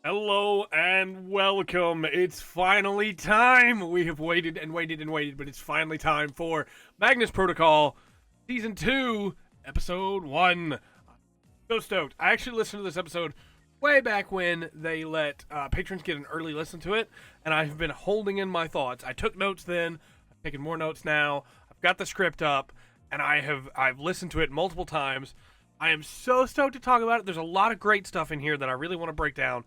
Hello and welcome. It's finally time. We have waited and waited and waited, but it's finally time for Magnus Protocol Season 2, Episode 1. So stoked. I actually listened to this episode way back when they let patrons get an early listen to it, and I've been holding in my thoughts. I took notes then. I've taken more notes now. I've got the script up, and I've listened to it multiple times. I am so stoked to talk about it. There's a lot of great stuff in here that I really want to break down.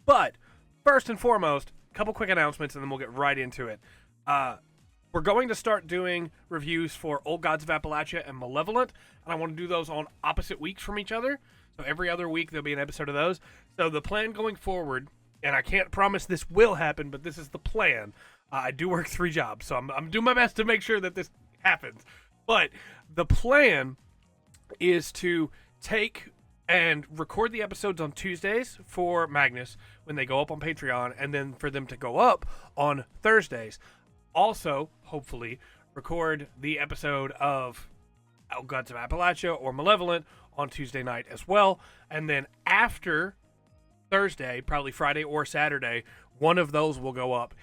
But first and foremost, a couple quick announcements, and then we'll get right into it. We're going to start doing reviews for Old Gods of Appalachia and Malevolent, and I want to do those on opposite weeks from each other. So every other week there'll be an episode of those. So the plan going forward, and I can't promise this will happen, but this is the plan. I do work 3 jobs, so I'm doing my best to make sure that this happens. But the plan is to take and record the episodes on Tuesdays for Magnus when they go up on Patreon, and then for them to go up on Thursdays. Also, hopefully, record the episode of Old Gods of Appalachia or Malevolent on Tuesday night as well. And then after Thursday, probably Friday or Saturday, one of those will go up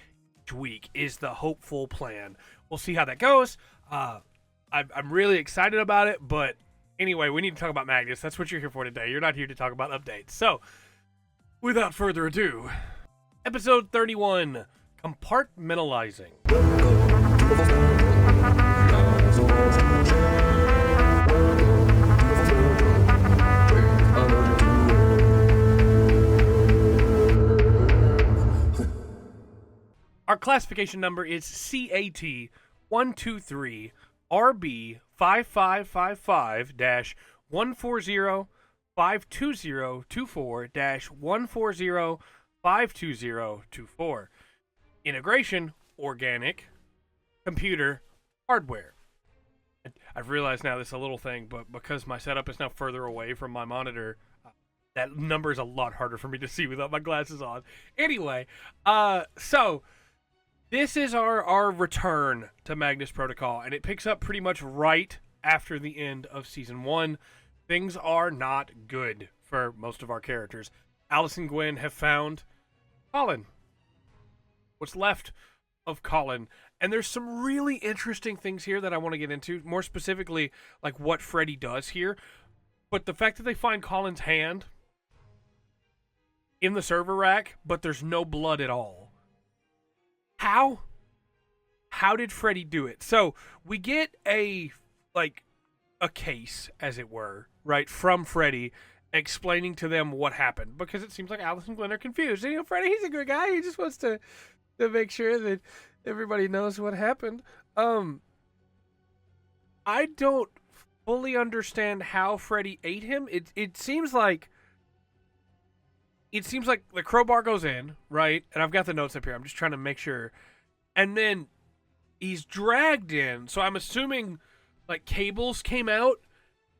each week is the hopeful plan. We'll see how that goes. I'm really excited about it, but anyway, we need to talk about Magnus. That's what you're here for today. You're not here to talk about updates. So, without further ado, episode 31, Compartmentalising. Our classification number is CAT 123 RB 5555-140-52024-140-52024. Integration, organic, computer, hardware. I've realized now this is a little thing, but because my setup is now further away from my monitor, that number is a lot harder for me to see without my glasses on. Anyway, so this is our return to Magnus Protocol, and it picks up pretty much right after the end of Season 1. Things are not good for most of our characters. Alice and Gwen have found Colin. What's left of Colin. And there's some really interesting things here that I want to get into, more specifically, like what Freddy does here. But the fact that they find Colin's hand in the server rack, but there's no blood at all. How did Freddy do it? So we get a case, as it were, right, from Freddy explaining to them what happened, because it seems like Alice and Gwen are confused. And, Freddy, he's a good guy. He just wants to make sure that everybody knows what happened. I don't fully understand how Freddy ate him. It seems like the crowbar goes in, right? And I've got the notes up here. I'm just trying to make sure. And then he's dragged in. So I'm assuming like cables came out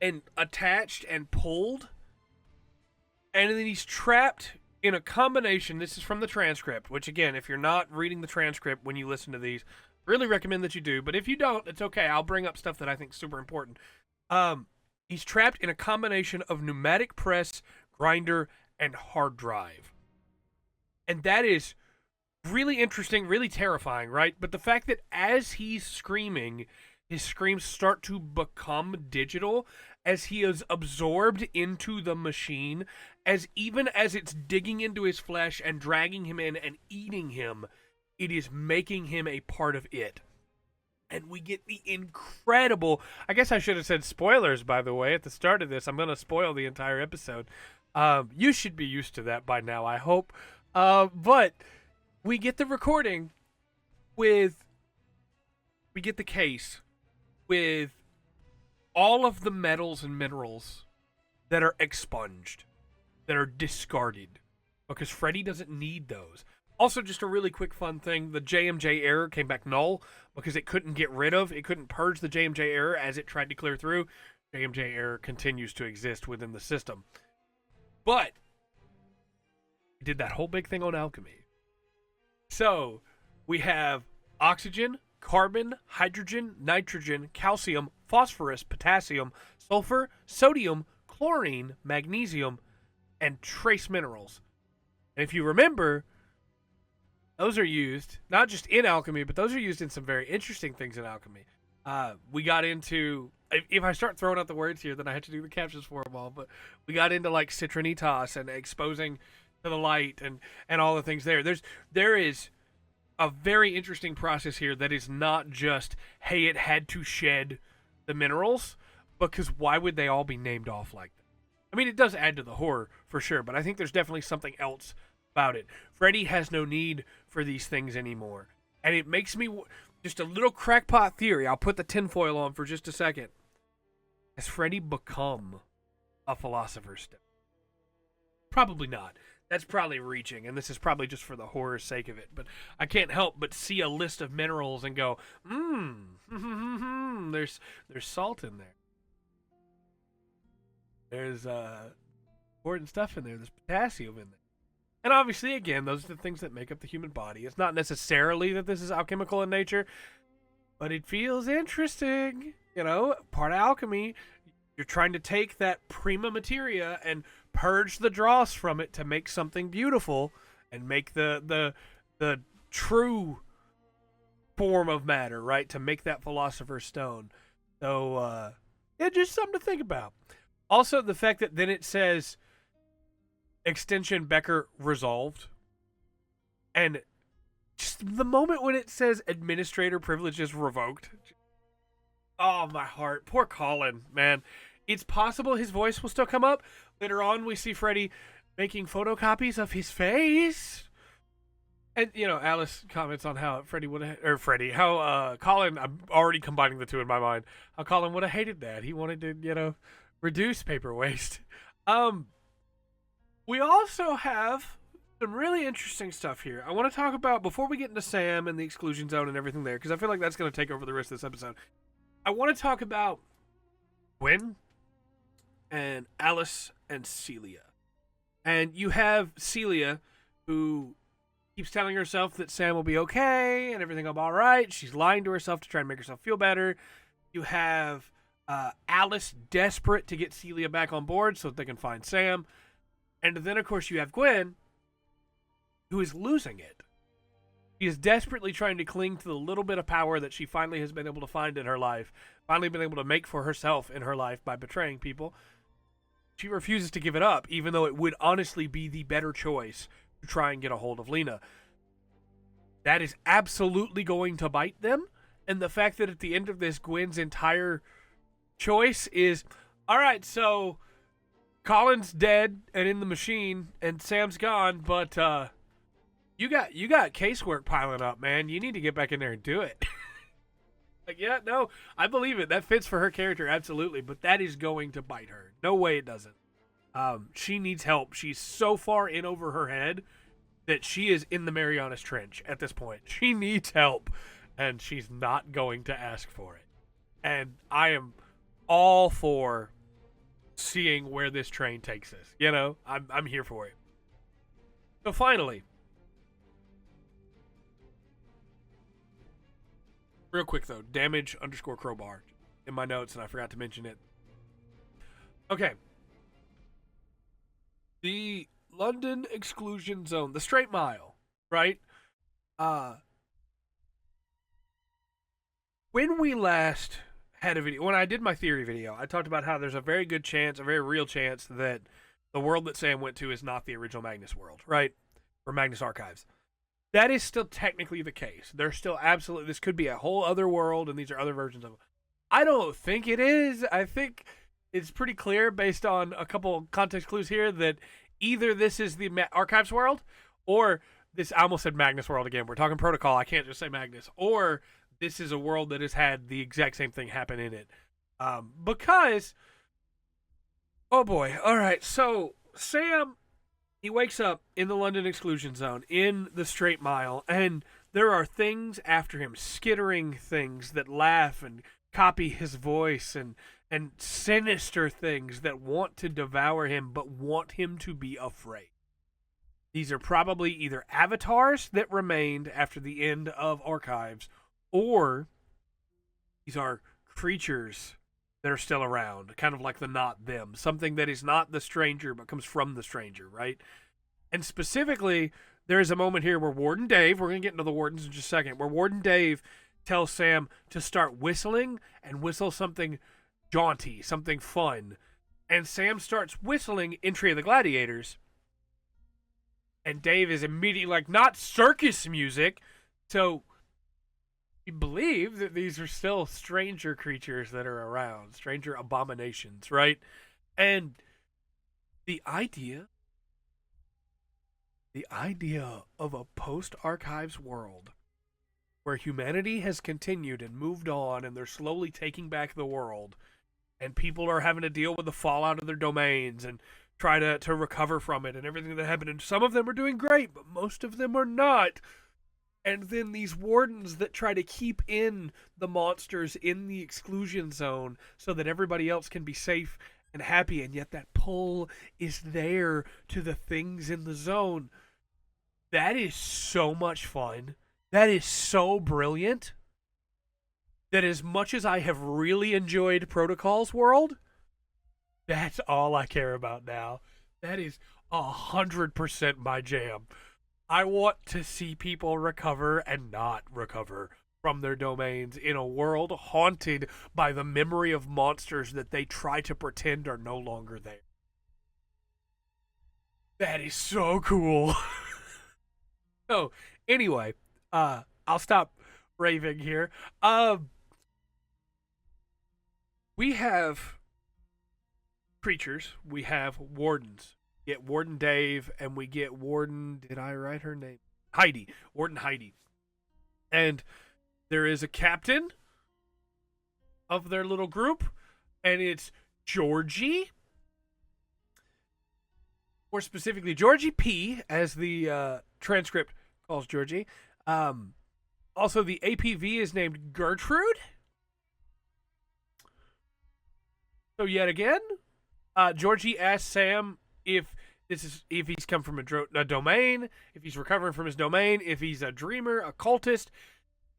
and attached and pulled. And then he's trapped in a combination. This is from the transcript, which again, if you're not reading the transcript when you listen to these, really recommend that you do. But if you don't, it's okay. I'll bring up stuff that I think is super important. He's trapped in a combination of pneumatic press, grinder, and hard drive. And that is really interesting, really terrifying, right? But the fact that as he's screaming, his screams start to become digital as he is absorbed into the machine, even as it's digging into his flesh and dragging him in and eating him, it is making him a part of it. And we get the incredible, I guess I should have said spoilers, by the way, at the start of this. I'm going to spoil the entire episode. You should be used to that by now, I hope. But we get the recording we get the case with all of the metals and minerals that are expunged, that are discarded, because Freddy doesn't need those. Also, just a really quick fun thing, the JMJ error came back null because it couldn't purge the JMJ error as it tried to clear through. JMJ error continues to exist within the system. But we did that whole big thing on alchemy. So we have oxygen, carbon, hydrogen, nitrogen, calcium, phosphorus, potassium, sulfur, sodium, chlorine, magnesium, and trace minerals. And if you remember, those are used not just in alchemy, but those are used in some very interesting things in alchemy. We got into, if I start throwing out the words here, then I have to do the captions for them all. But we got into like citrinitas and exposing to the light and all the things there. There is a very interesting process here that is not just, hey, it had to shed the minerals, because why would they all be named off like that? I mean, it does add to the horror for sure, but I think there's definitely something else about it. Freddy has no need for these things anymore. And it makes me, just a little crackpot theory, I'll put the tinfoil on for just a second. Has Freddy become a philosopher's stone? Probably not. That's probably reaching, and this is probably just for the horror's sake of it. But I can't help but see a list of minerals and go, there's salt in there. There's important stuff in there. There's potassium in there. And obviously, again, those are the things that make up the human body. It's not necessarily that this is alchemical in nature, but it feels interesting. You know, part of alchemy, you're trying to take that prima materia and purge the dross from it to make something beautiful and make the true form of matter, right? To make that philosopher's stone. So, yeah, just something to think about. Also, the fact that then it says extension Becker resolved. And just the moment when it says administrator privileges revoked. Oh, my heart. Poor Colin, man. It's possible his voice will still come up. Later on, we see Freddy making photocopies of his face. And, you know, Alice comments on how Colin, I'm already combining the two in my mind, how Colin would have hated that. He wanted to, you know, reduce paper waste. We also have some really interesting stuff here. I want to talk about, before we get into Sam and the exclusion zone and everything there, because I feel like that's going to take over the rest of this episode. I want to talk about Gwen and Alice and Celia. And you have Celia, who keeps telling herself that Sam will be okay and everything will be all right. She's lying to herself to try and make herself feel better. You have Alice desperate to get Celia back on board so that they can find Sam. And then, of course, you have Gwen, who is losing it. She is desperately trying to cling to the little bit of power that she finally has been able to find in her life, finally been able to make for herself in her life by betraying people. She refuses to give it up, even though it would honestly be the better choice to try and get a hold of Lena. That is absolutely going to bite them. And the fact that at the end of this, Gwen's entire choice is, all right, so Colin's dead and in the machine and Sam's gone, but you got casework piling up, man. You need to get back in there and do it. Like, yeah, no, I believe it. That fits for her character, absolutely. But that is going to bite her. No way it doesn't. She needs help. She's so far in over her head that she is in the Marianas Trench at this point. She needs help, and she's not going to ask for it. And I am all for seeing where this train takes us. You know, I'm here for it. So finally, real quick though, damage_crowbar in my notes, and I forgot to mention it. Okay. The London exclusion zone, the Straight Mile, right? When we last had a video, when I did my theory video, I talked about how there's a very good chance, a very real chance, that the world that Sam went to is not the original Magnus world, right? Or Magnus Archives. That is still technically the case. There's still absolutely, this could be a whole other world, and these are other versions of it. I don't think it is. I think it's pretty clear based on a couple context clues here that either this is the Archives world, or this, I almost said Magnus world again. We're talking protocol. I can't just say Magnus. Or this is a world that has had the exact same thing happen in it. Because, oh boy. All right. So Sam, he wakes up in the London exclusion zone in the Straight Mile, and there are things after him, skittering things that laugh and copy his voice, and sinister things that want to devour him but want him to be afraid. These are probably either avatars that remained after the end of Archives, or these are creatures that are still around, kind of like the not them, something that is not the stranger but comes from the stranger, right? And specifically, there is a moment here where Warden Dave, we're going to get into the Wardens in just a second, where Warden Dave tells Sam to start whistling and whistle something jaunty, something fun. And Sam starts whistling Entry of the Gladiators. And Dave is immediately like, not circus music. So we believe that these are still stranger creatures that are around, stranger abominations, right? And the idea of a post-archives world where humanity has continued and moved on and they're slowly taking back the world and people are having to deal with the fallout of their domains and try to recover from it and everything that happened. And some of them are doing great, but most of them are not. And then these wardens that try to keep in the monsters in the exclusion zone so that everybody else can be safe and happy, and yet that pull is there to the things in the zone. That is so much fun. That is so brilliant. That as much as I have really enjoyed Protocol's world, that's all I care about now. That is 100% my jam. I want to see people recover and not recover from their domains in a world haunted by the memory of monsters that they try to pretend are no longer there. That is so cool. So, anyway, I'll stop raving here. We have creatures. We have wardens. We get Warden Dave, and we get Warden... Did I write her name? Heidi. Warden Heidi. And there is a captain of their little group, and it's Georgie. More specifically, Georgie P, as the transcript calls Georgie. Also, the APV is named Gertrude. So yet again, Georgie asks Sam if he's come from a domain, if he's recovering from his domain, if he's a dreamer, a cultist,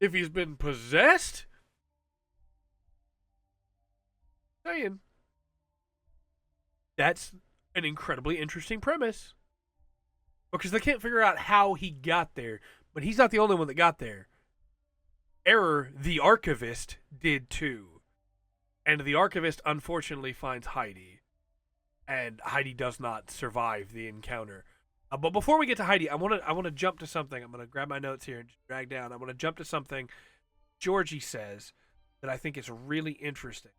if he's been possessed. Saying that's an incredibly interesting premise because they can't figure out how he got there, but he's not the only one that got there. Error, the archivist, did too. And the archivist unfortunately finds Heidi. And Heidi does not survive the encounter. But before we get to Heidi, I want to jump to something. I'm going to grab my notes here and just drag down. I want to jump to something Georgie says that I think is really interesting.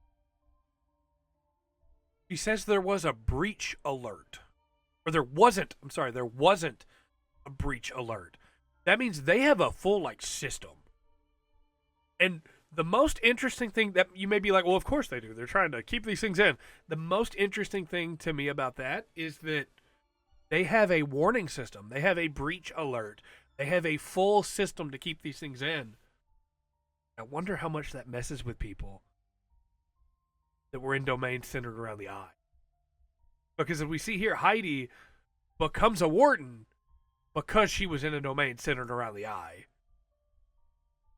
He says there was a breach alert. Or there wasn't a breach alert. That means they have a full, system. And the most interesting thing that you may be like, well, of course they do. They're trying to keep these things in. The most interesting thing to me about that is that they have a warning system. They have a breach alert. They have a full system to keep these things in. I wonder how much that messes with people that were in domains centered around the eye. Because as we see here, Heidi becomes a warden because she was in a domain centered around the eye.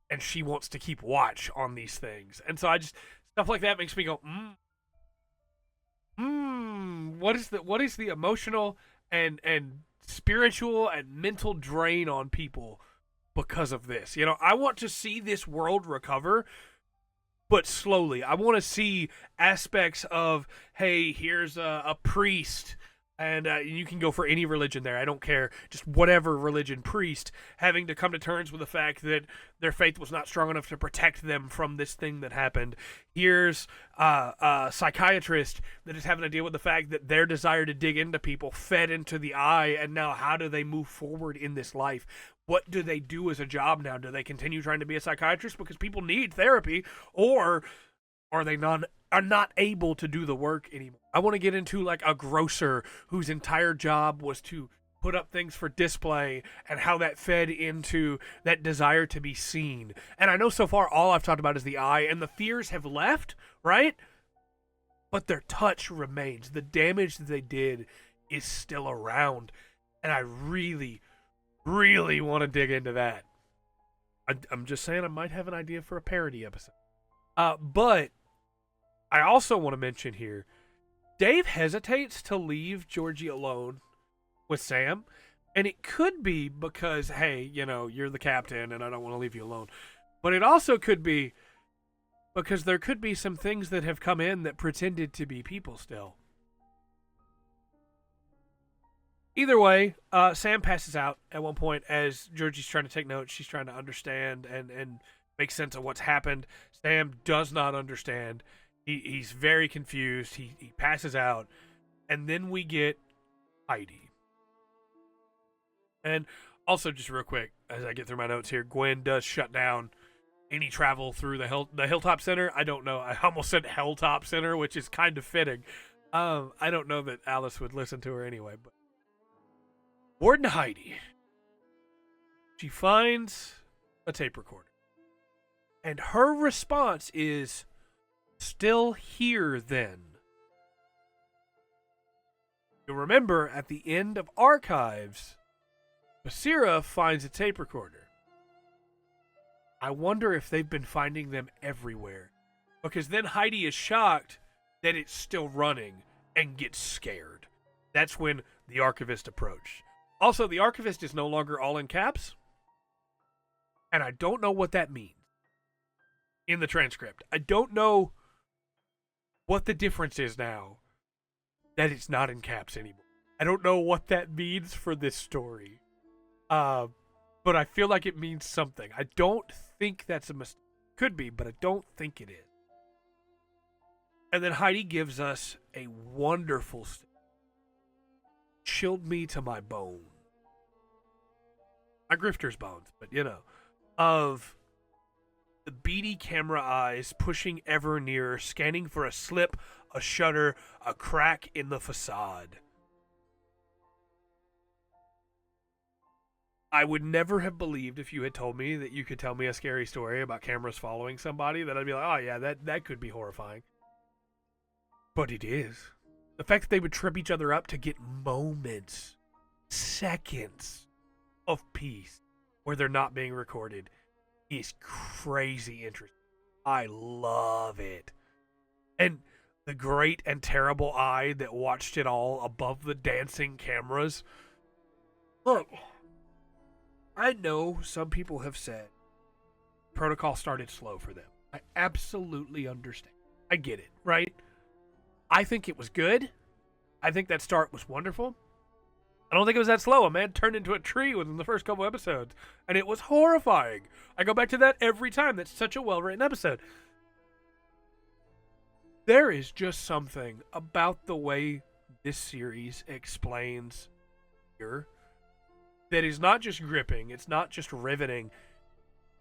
And she wants to keep watch on these things. And so stuff like that makes me go, what is the emotional and spiritual and mental drain on people because of this? I want to see this world recover, but slowly. I want to see aspects of, hey, here's a priest, and you can go for any religion there. I don't care. Just whatever religion, priest, having to come to terms with the fact that their faith was not strong enough to protect them from this thing that happened. Here's a psychiatrist that is having to deal with the fact that their desire to dig into people fed into the eye, and now how do they move forward in this life? What do they do as a job now? Do they continue trying to be a psychiatrist because people need therapy, or are they not able to do the work anymore? I want to get into a grocer whose entire job was to put up things for display and how that fed into that desire to be seen. And I know so far all I've talked about is the eye, and the fears have left, right? But their touch remains. The damage that they did is still around. And I really, really want to dig into that. I'm just saying I might have an idea for a parody episode. But I also want to mention here, Dave hesitates to leave Georgie alone with Sam And it could be because, hey, you're the captain and I don't want to leave you alone. But it also could be because there could be some things that have come in that pretended to be people still. Either way, Sam passes out at one point as Georgie's trying to take notes. She's trying to understand and make sense of what's happened. Sam does not understand. He's very confused. He passes out. And then we get Heidi. And also, just real quick, as I get through my notes here, Gwen does shut down any travel through the Hilltop Center. I don't know. I almost said Helltop Center, which is kind of fitting. I don't know that Alice would listen to her anyway, but Warden Heidi. She finds a tape recorder. And her response is, still here then. You'll remember at the end of Archives, Basira finds a tape recorder. I wonder if they've been finding them everywhere. Because then Heidi is shocked that it's still running and gets scared. That's when the archivist approached. Also, the archivist is no longer all in caps. And I don't know what that means in the transcript. I don't know what the difference is now that it's not in caps anymore. I don't know what that means for this story. But I feel like it means something. I don't think that's a mistake. Could be, but I don't think it is. And then Heidi gives us a wonderful statement. Chilled me to my bone. My grifter's bones, but of the beady camera eyes pushing ever nearer, scanning for a slip, a shutter, a crack in the facade. I would never have believed if you had told me that you could tell me a scary story about cameras following somebody, that I'd be like, oh yeah, that could be horrifying. But it is. The fact that they would trip each other up to get moments, seconds of peace where they're not being recorded is crazy interesting. I love it. And the great and terrible eye that watched it all above the dancing cameras. Look, I know some people have said protocol started slow for them. I absolutely understand. I get it, right? I think it was good. I think that start was wonderful. I don't think it was that slow. A man turned into a tree within the first couple episodes, and it was horrifying. I go back to that every time. That's such a well-written episode. There is just something about the way this series explains here that is not just gripping, it's not just riveting,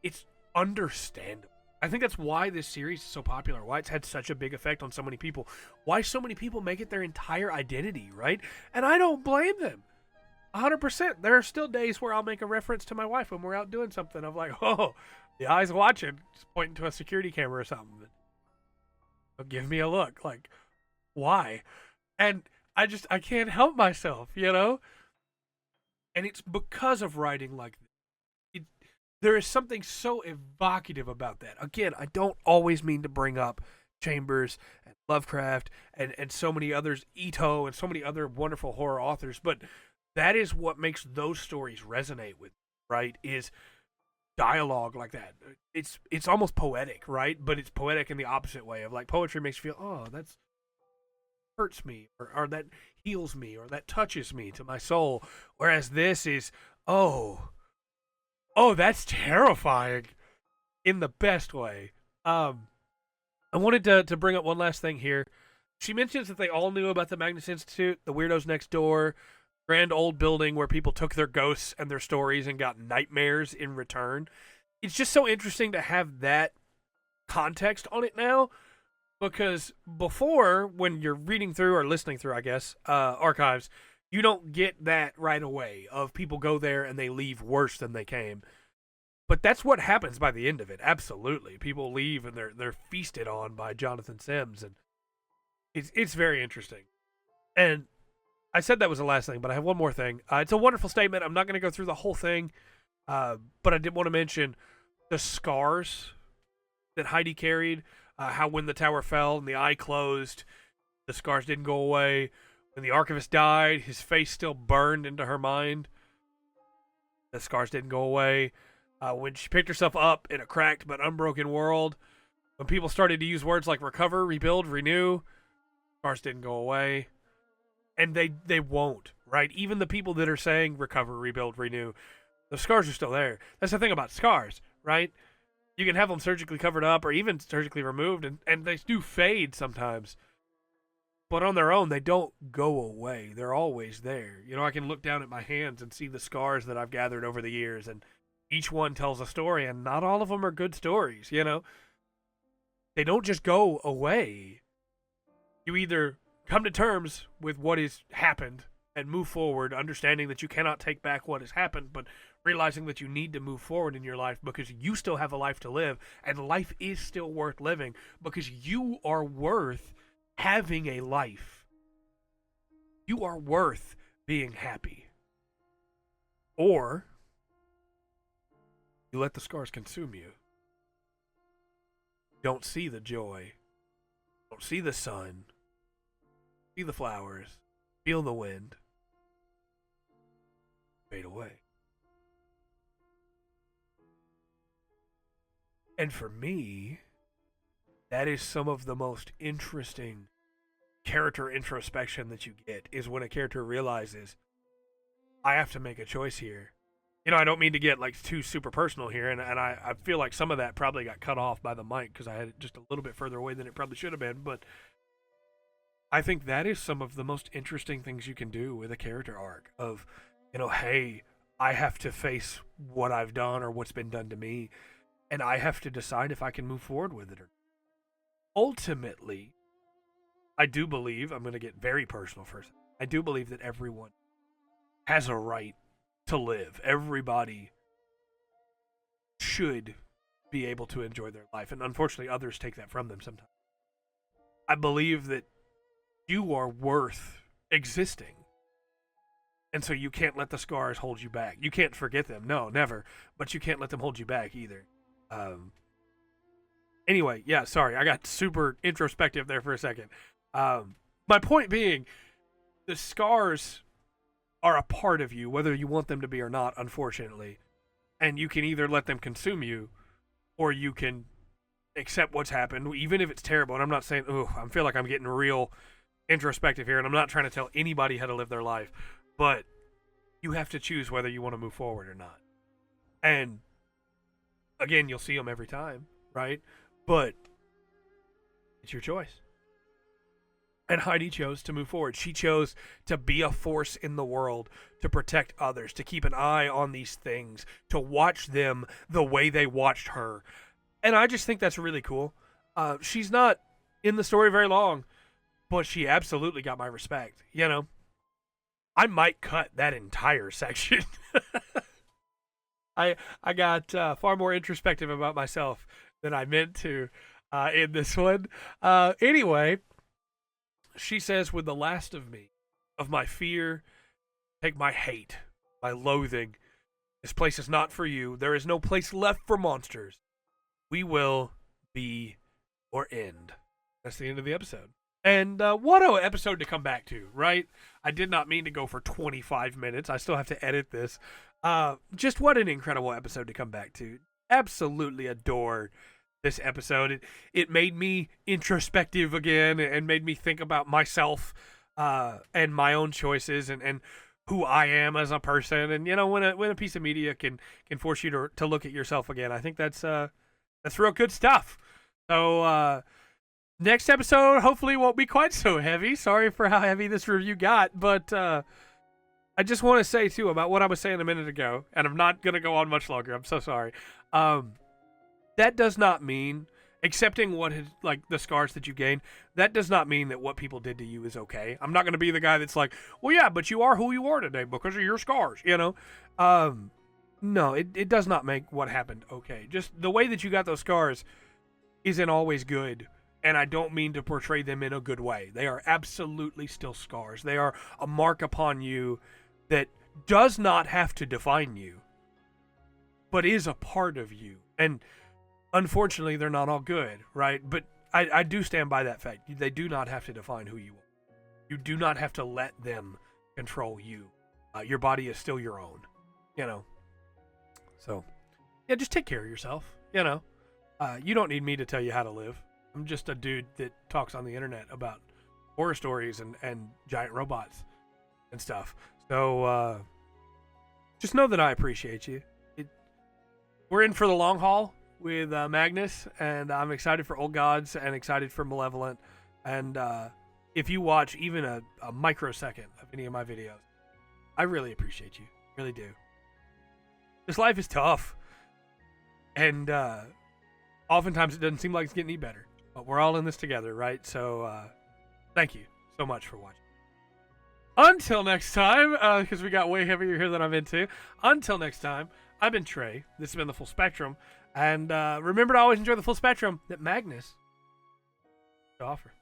it's understandable. I think that's why this series is so popular, why it's had such a big effect on so many people, why so many people make it their entire identity, right? And I don't blame them. 100%. There are still days where I'll make a reference to my wife when we're out doing something. I'm like, oh, the eye's watching, just pointing to a security camera or something. They'll give me a look, like, why? And I can't help myself, And it's because of writing like this. There is something so evocative about that. Again, I don't always mean to bring up Chambers and Lovecraft and so many others, Ito and so many other wonderful horror authors, but that is what makes those stories resonate with, right? Is dialogue like that. It's almost poetic, right? But it's poetic in the opposite way of like poetry makes you feel, oh, that's hurts me or that heals me or that touches me to my soul. Whereas this is, oh, that's terrifying in the best way. I wanted to bring up one last thing here. She mentions that they all knew about the Magnus Institute, the weirdos next door, grand old building where people took their ghosts and their stories and got nightmares in return. It's just so interesting to have that context on it now, because before, when you're reading through or listening through, I guess, Archives, you don't get that right away of people go there and they leave worse than they came. But that's what happens by the end of it. Absolutely. People leave and they're feasted on by Jonathan Sims, and it's very interesting. And I said that was the last thing, but I have one more thing. It's a wonderful statement. I'm not going to go through the whole thing, but I did want to mention the scars that Heidi carried, how when the tower fell and the eye closed, the scars didn't go away. When the archivist died, his face still burned into her mind. The scars didn't go away. When she picked herself up in a cracked but unbroken world, when people started to use words like recover, rebuild, renew, scars didn't go away. And they won't, right? Even the people that are saying recover, rebuild, renew, the scars are still there. That's the thing about scars, right? You can have them surgically covered up or even surgically removed, and they do fade sometimes. But on their own, they don't go away. They're always there. You know, I can look down at my hands and see the scars that I've gathered over the years, and each one tells a story, and not all of them are good stories, you know? They don't just go away. You either come to terms with what has happened and move forward, understanding that you cannot take back what has happened, but realizing that you need to move forward in your life because you still have a life to live, and life is still worth living because you are worth having a life. You are worth being happy. Or you let the scars consume you. Don't see the joy. Don't see the sun. See the flowers. Feel the wind. Fade away. And for me, that is some of the most interesting character introspection that you get, is when a character realizes, I have to make a choice here. You know, I don't mean to get like too super personal here, and I feel like some of that probably got cut off by the mic because I had it just a little bit further away than it probably should have been, but I think that is some of the most interesting things you can do with a character arc of, you know, hey, I have to face what I've done or what's been done to me, and I have to decide if I can move forward with it or not. Ultimately, I do believe, I'm going to get very personal for a second, I do believe that everyone has a right to live. Everybody should be able to enjoy their life, and unfortunately others take that from them sometimes. I believe that you are worth existing, and so you can't let the scars hold you back. You can't forget them, no, never, but you can't let them hold you back either. Anyway, yeah, sorry, I got super introspective there for a second. My point being, the scars are a part of you, whether you want them to be or not, unfortunately. And you can either let them consume you, or you can accept what's happened, even if it's terrible. And I'm not saying, I feel like I'm getting real introspective here, and I'm not trying to tell anybody how to live their life. But you have to choose whether you want to move forward or not. And again, you'll see them every time, right? But it's your choice. And Heidi chose to move forward. She chose to be a force in the world, to protect others, to keep an eye on these things, to watch them the way they watched her. And I just think that's really cool. She's not in the story very long, but she absolutely got my respect. You know, I might cut that entire section. I got far more introspective about myself than I meant to in this one. Anyway, she says, with the last of me, of my fear, take my hate, my loathing. This place is not for you. There is no place left for monsters. We will be or end. That's the end of the episode. And what an episode to come back to, right? I did not mean to go for 25 minutes. I still have to edit this. Just what an incredible episode to come back to. Absolutely adore this episode. It made me introspective again and made me think about myself and my own choices and who I am as a person. And, you know, when a piece of media can force you to look at yourself again, I think that's real good stuff. So, next episode hopefully won't be quite so heavy. Sorry for how heavy this review got, but I just want to say, too, about what I was saying a minute ago, and I'm not going to go on much longer. I'm so sorry. That does not mean, accepting what has, like, the scars that you gain, that does not mean that what people did to you is okay. I'm not going to be the guy that's like, well, yeah, but you are who you are today because of your scars, you know? No, it does not make what happened okay. Just the way that you got those scars isn't always good, and I don't mean to portray them in a good way. They are absolutely still scars. They are a mark upon you that does not have to define you, but is a part of you. And unfortunately, they're not all good, right? But I do stand by that fact. They do not have to define who you are. You do not have to let them control you. Your body is still your own, you know? So, yeah, just take care of yourself. You know, you don't need me to tell you how to live. I'm just a dude that talks on the internet about horror stories and giant robots and stuff. So, just know that I appreciate you. We're in for the long haul with Magnus, and I'm excited for Old Gods and excited for Malevolent. And if you watch even a microsecond of any of my videos, I really appreciate you. Really do. This life is tough. And oftentimes it doesn't seem like it's getting any better. But we're all in this together, right? So thank you so much for watching. Until next time, because we got way heavier here than I'm into. Until next time, I've been Trey. This has been The Full Spectrum. And remember to always enjoy the full spectrum that Magnus to offer.